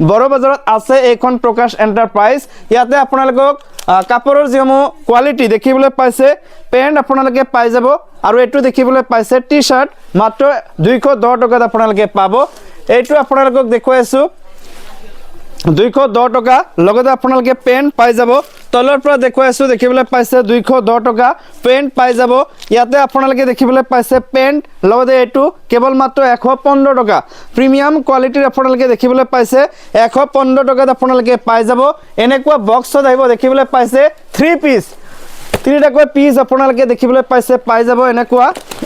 বড় বজাৰত আছে এইখন প্ৰকাশ এণ্টাৰপ্ৰাইজ ইয়াতে আপোনালোকক কাপোৰৰ যিসমূহ কোৱালিটি দেখিবলৈ পাইছে পেণ্ট আপোনালোকে পাই যাব আৰু এইটো দেখিবলৈ পাইছে টি শাৰ্ট মাত্ৰ 210 টকাত আপোনালোকে পাব এইটো আপোনালোকক দেখুৱাইছো 210 টকা লগতে আপোনালোকে পেণ্ট পাই যাব তলৰ পৰা দেখুৱাইছো দেখিবলৈ পাইছে 210 টকা পেণ্ট পাই যাব ইয়াতে আপোনালোকে দেখিবলৈ পাইছে পেণ্ট লগতে এইটো কেৱল মাত্ৰ 115 টকা প্ৰিমিয়াম কোৱালিটিৰ আপোনালোকে দেখিবলৈ পাইছে 115 টকাত আপোনালোকে পাই যাব এনেকুৱা বক্সত আহিব দেখিবলৈ পাইছে 3 পিস তিনিটাকৈ পিস আপোনালোকে দেখিবলৈ পাইছে পাই যাব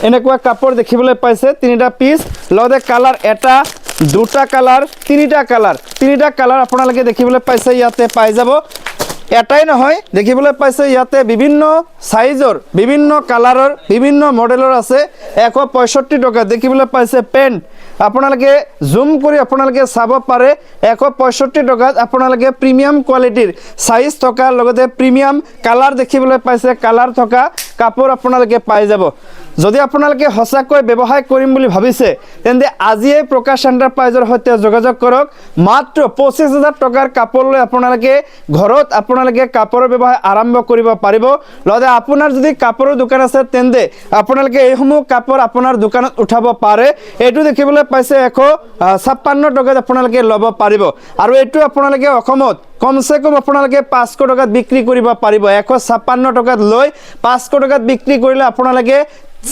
এনেকুৱা কাপোৰ দেখিবলৈ পাইছে তিনিটা পিস লগতে কালাৰ এটা দুটা কালাৰ তিনিটা কালাৰ আপোনালোকে দেখিবলৈ পাইছে ইয়াতে পাই যাব এটাই নহয় দেখিবলৈ পাইছে ইয়াতে বিভিন্ন সাইজৰ বিভিন্ন কালাৰৰ বিভিন্ন মডেলৰ আছে 165 টকা দেখিবলৈ পাইছে পেণ্ট আপোনালোকে জুম কৰি আপোনালোকে চাব পাৰে 165 টকাত আপোনালোকে প্ৰিমিয়াম কোৱালিটিৰ সাইজ থকা লগতে প্ৰিমিয়াম কালাৰ দেখিবলৈ পাইছে কালাৰ থকা কাপোৰ আপোনালোকে পাই যাব যদি আপোনালোকে হসাকৈ ব্যৱসায় কৰিম বুলি ভাবিছে তেন্তে আজিয়ে প্ৰকাশ এণ্টাৰপ্ৰাইজৰ সৈতে যোগাযোগ কৰক মাত্ৰ 25000 টকাৰ কাপোৰ লৈ আপোনালোকে ঘৰত আপোনালোকে কাপোৰৰ ব্যৱসায় আৰম্ভ কৰিব পাৰিব লগতে আপোনাৰ যদি কাপোৰৰ দোকান আছে তেন্তে আপোনালোকে এইসমূহ কাপোৰ আপোনাৰ দোকানত উঠাব পাৰে এইটো দেখিবলৈ পাইছে 156 টকাত আপোনালোকে ল'ব পাৰিব আৰু এইটো আপোনালোকে অসমত কমসে কম আপোনালোকে 500 টকাত বিক্ৰী কৰিব পাৰিব 156 টকাত লৈ 500 টকাত বিক্ৰী কৰিলে আপোনালোকে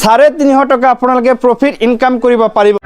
350 টকা আপোনালোকে প্ৰফিট ইনকাম কৰিব পাৰিব